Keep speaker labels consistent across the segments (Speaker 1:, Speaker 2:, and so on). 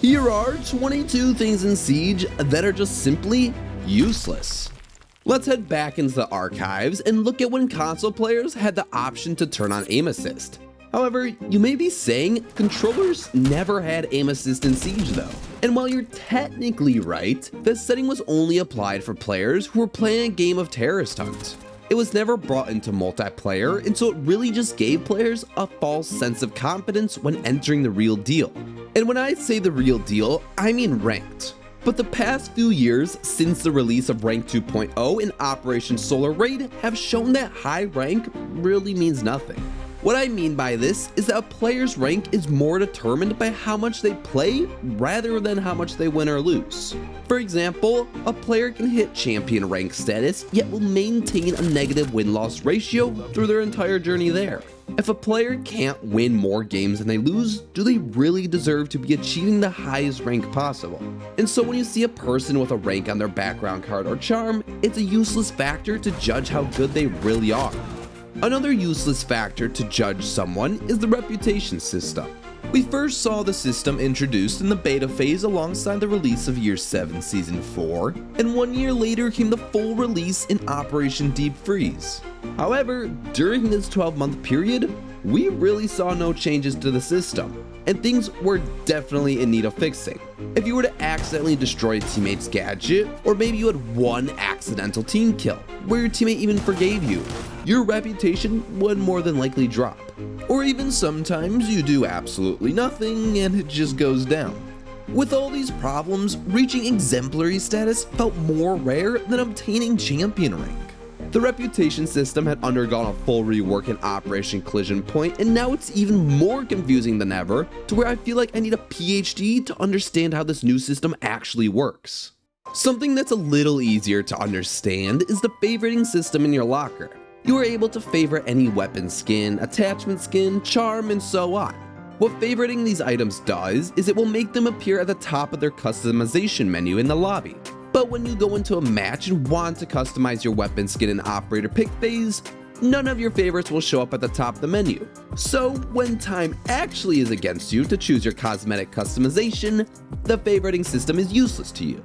Speaker 1: Here are 22 things in Siege that are just simply useless. Let's head back into the archives and look at when console players had the option to turn on aim assist. However, you may be saying controllers never had aim assist in Siege though. And while you're technically right, this setting was only applied for players who were playing a game of Terrorist Hunt. It was never brought into multiplayer, and so it really just gave players a false sense of confidence when entering the real deal. And when I say the real deal, I mean ranked. But the past few years since the release of Rank 2.0 and Operation Solar Raid have shown that high rank really means nothing. What I mean by this is that a player's rank is more determined by how much they play rather than how much they win or lose. For example, a player can hit champion rank status yet will maintain a negative win-loss ratio through their entire journey there. If a player can't win more games than they lose, do they really deserve to be achieving the highest rank possible? And so when you see a person with a rank on their background card or charm, it's a useless factor to judge how good they really are. Another useless factor to judge someone is the reputation system. We first saw the system introduced in the beta phase alongside the release of Year 7 Season 4, and 1 year later came the full release in Operation Deep Freeze. However, during this 12-month period, we really saw no changes to the system, and things were definitely in need of fixing. If you were to accidentally destroy a teammate's gadget, or maybe you had one accidental team kill, where your teammate even forgave you, your reputation would more than likely drop. Or even sometimes you do absolutely nothing and it just goes down. With all these problems, reaching exemplary status felt more rare than obtaining champion rank. The reputation system had undergone a full rework in Operation Collision Point, and now it's even more confusing than ever, to where I feel like I need a PhD to understand how this new system actually works. Something that's a little easier to understand is the favoriting system in your locker. You are able to favorite any weapon skin, attachment skin, charm, and so on. What favoriting these items does is it will make them appear at the top of their customization menu in the lobby. But when you go into a match and want to customize your weapon skin in operator pick phase, none of your favorites will show up at the top of the menu. So when time actually is against you to choose your cosmetic customization, the favoriting system is useless to you.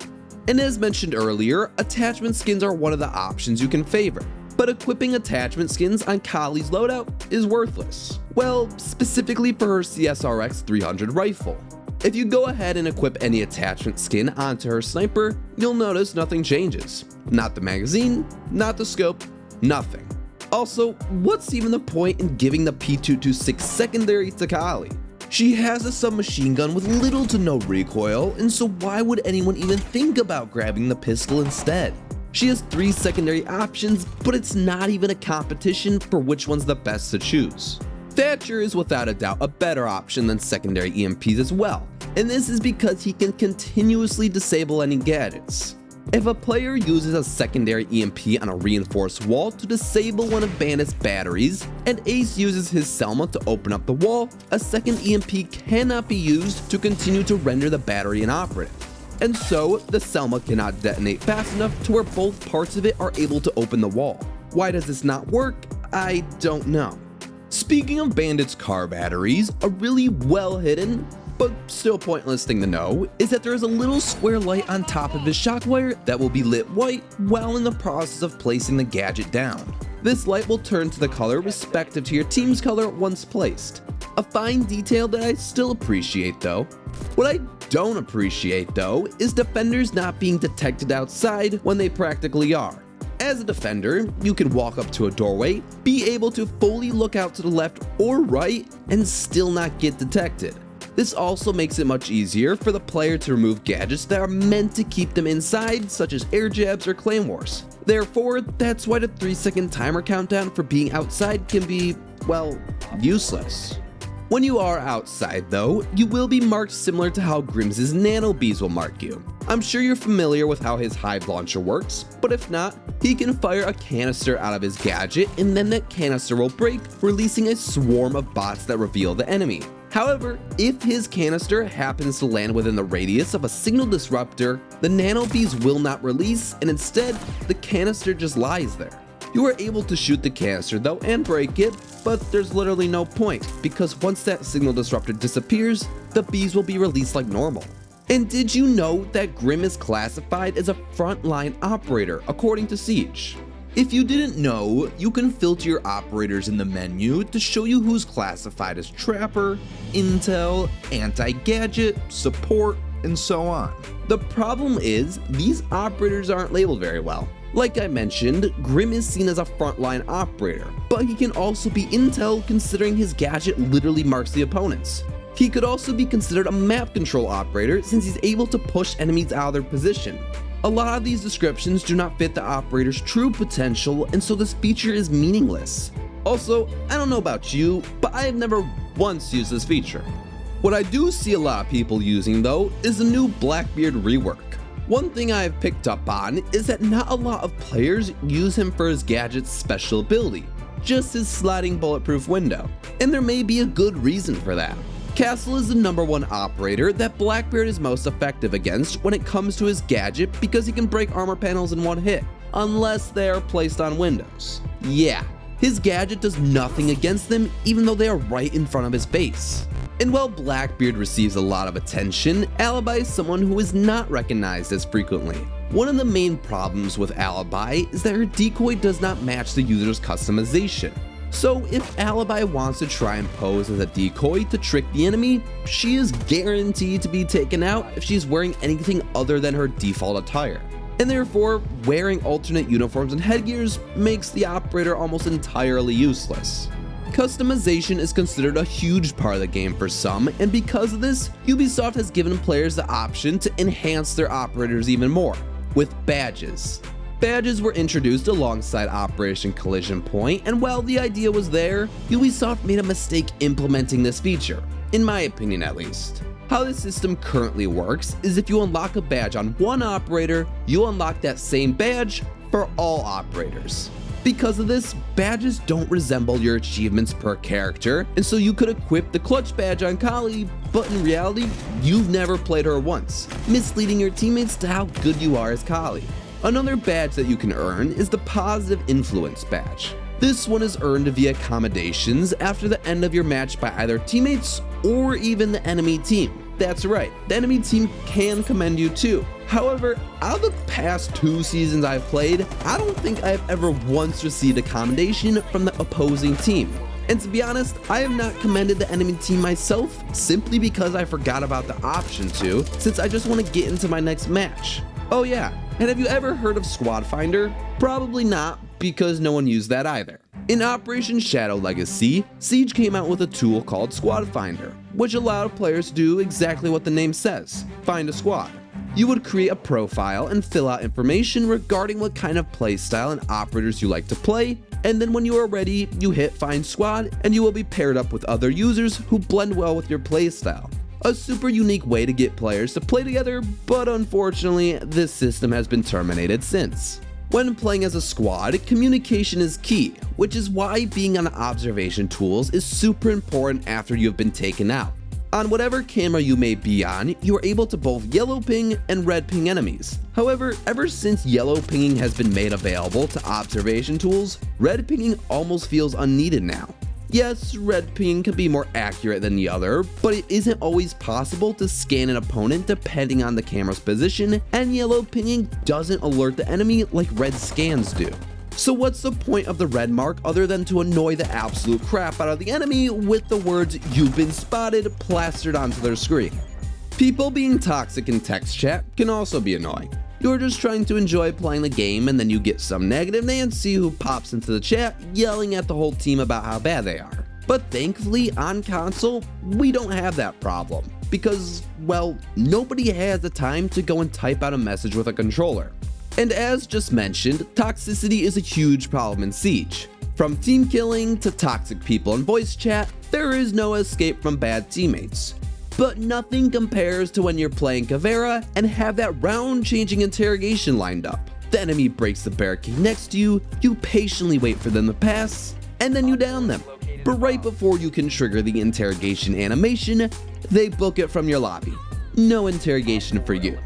Speaker 1: And as mentioned earlier, attachment skins are one of the options you can favor. But equipping attachment skins on Kali's loadout is worthless. Well, specifically for her CSRX 300 rifle. If you go ahead and equip any attachment skin onto her sniper, you'll notice nothing changes. Not the magazine, not the scope, nothing. Also, what's even the point in giving the P226 secondary to Kali? She has a submachine gun with little to no recoil, and so why would anyone even think about grabbing the pistol instead? She has 3 secondary options, but it's not even a competition for which one's the best to choose. Thatcher is without a doubt a better option than secondary EMPs as well, and this is because he can continuously disable any gadgets. If a player uses a secondary EMP on a reinforced wall to disable one of Bandit's batteries, and Ace uses his Selma to open up the wall, a second EMP cannot be used to continue to render the battery inoperative. And so, the Selma cannot detonate fast enough to where both parts of it are able to open the wall. Why does this not work? I don't know. Speaking of Bandit's car batteries, a really well hidden, but still pointless thing to know, is that there is a little square light on top of his shockwire that will be lit white while in the process of placing the gadget down. This light will turn to the color respective to your team's color once placed. A fine detail that I still appreciate though. What I don't appreciate though is defenders not being detected outside when they practically are. As a defender, you can walk up to a doorway, be able to fully look out to the left or right, and still not get detected. This also makes it much easier for the player to remove gadgets that are meant to keep them inside, such as air jabs or claymores. Therefore, that's why the 3-second timer countdown for being outside can be, well, useless. When you are outside though, you will be marked similar to how Grims' nano bees will mark you. I'm sure you're familiar with how his hive launcher works, but if not, he can fire a canister out of his gadget and then that canister will break, releasing a swarm of bots that reveal the enemy. However, if his canister happens to land within the radius of a signal disruptor, the nano bees will not release and instead, the canister just lies there. You are able to shoot the canister though and break it, but there's literally no point, because once that signal disruptor disappears, the bees will be released like normal. And did you know that Grim is classified as a frontline operator according to Siege? If you didn't know, you can filter your operators in the menu to show you who's classified as Trapper, Intel, Anti-Gadget, Support, and so on. The problem is, these operators aren't labeled very well. Like I mentioned, Grim is seen as a frontline operator, but he can also be Intel considering his gadget literally marks the opponents. He could also be considered a map control operator since he's able to push enemies out of their position. A lot of these descriptions do not fit the operator's true potential, and so this feature is meaningless. Also, I don't know about you, but I have never once used this feature. What I do see a lot of people using though is the new Blackbeard rework. One thing I have picked up on is that not a lot of players use him for his gadget's special ability, just his sliding bulletproof window, and there may be a good reason for that. Castle is the #1 operator that Blackbeard is most effective against when it comes to his gadget because he can break armor panels in one hit, unless they are placed on windows. Yeah, his gadget does nothing against them even though they are right in front of his base. And while Blackbeard receives a lot of attention, Alibi is someone who is not recognized as frequently. One of the main problems with Alibi is that her decoy does not match the user's customization. So if Alibi wants to try and pose as a decoy to trick the enemy, she is guaranteed to be taken out if she's wearing anything other than her default attire. And therefore, wearing alternate uniforms and headgears makes the operator almost entirely useless. Customization is considered a huge part of the game for some, and because of this, Ubisoft has given players the option to enhance their operators even more, with badges. Badges were introduced alongside Operation Collision Point, and while the idea was there, Ubisoft made a mistake implementing this feature, in my opinion at least. How the system currently works is if you unlock a badge on one operator, you unlock that same badge for all operators. Because of this, badges don't resemble your achievements per character, and so you could equip the clutch badge on Kali, but in reality, you've never played her once, misleading your teammates to how good you are as Kali. Another badge that you can earn is the Positive Influence badge. This one is earned via accommodations after the end of your match by either teammates or even the enemy team. That's right, the enemy team can commend you too. However, out of the past 2 seasons I've played, I don't think I've ever once received a commendation from the opposing team. And to be honest, I have not commended the enemy team myself simply because I forgot about the option to, since I just want to get into my next match. Oh yeah, and have you ever heard of Squad Finder? Probably not, because no one used that either. In Operation Shadow Legacy, Siege came out with a tool called Squad Finder, which allowed players to do exactly what the name says, find a squad. You would create a profile and fill out information regarding what kind of playstyle and operators you like to play, and then when you are ready, you hit Find Squad and you will be paired up with other users who blend well with your playstyle. A super unique way to get players to play together, but unfortunately, this system has been terminated since. When playing as a squad, communication is key, which is why being on observation tools is super important after you have been taken out. On whatever camera you may be on, you are able to both yellow ping and red ping enemies. However, ever since yellow pinging has been made available to observation tools, red pinging almost feels unneeded now. Yes, red pinging can be more accurate than the other, but it isn't always possible to scan an opponent depending on the camera's position, and yellow pinging doesn't alert the enemy like red scans do. So what's the point of the red mark other than to annoy the absolute crap out of the enemy with the words "you've been spotted" plastered onto their screen? People being toxic in text chat can also be annoying. You're just trying to enjoy playing the game and then you get some negative Nancy who pops into the chat yelling at the whole team about how bad they are. But thankfully on console, we don't have that problem because, well, nobody has the time to go and type out a message with a controller. And as just mentioned, toxicity is a huge problem in Siege. From team killing to toxic people in voice chat, there is no escape from bad teammates. But nothing compares to when you're playing Caveira and have that round-changing interrogation lined up. The enemy breaks the barricade next to you, you patiently wait for them to pass, and then you down them. But right before you can trigger the interrogation animation, they book it from your lobby. No interrogation for you.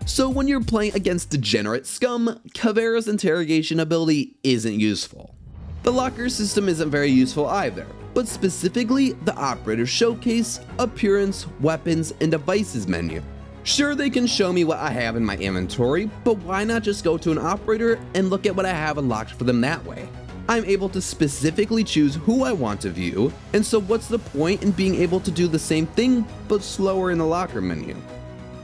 Speaker 1: So when you're playing against degenerate scum, Caveira's interrogation ability isn't useful. The locker system isn't very useful either, but specifically the operator showcase, appearance, weapons, and devices menu. Sure, they can show me what I have in my inventory, but why not just go to an operator and look at what I have unlocked for them that way? I'm able to specifically choose who I want to view, and so what's the point in being able to do the same thing, but slower in the locker menu?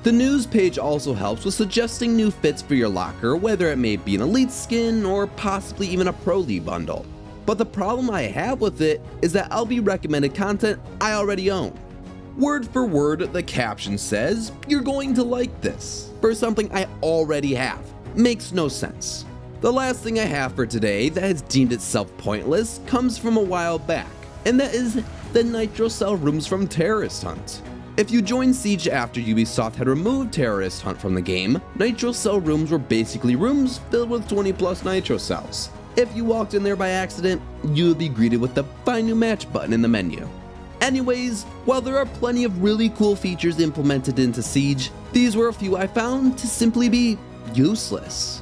Speaker 1: The news page also helps with suggesting new fits for your locker, whether it may be an elite skin or possibly even a Pro League bundle. But the problem I have with it is that I'll be recommended content I already own. Word for word, the caption says, "You're going to like this," for something I already have. Makes no sense. The last thing I have for today that has deemed itself pointless comes from a while back, and that is the Nitro Cell rooms from Terrorist Hunt. If you joined Siege after Ubisoft had removed Terrorist Hunt from the game, Nitro Cell rooms were basically rooms filled with 20 plus Nitro Cells. If you walked in there by accident, you would be greeted with the Find New Match button in the menu. Anyways, while there are plenty of really cool features implemented into Siege, these were a few I found to simply be useless.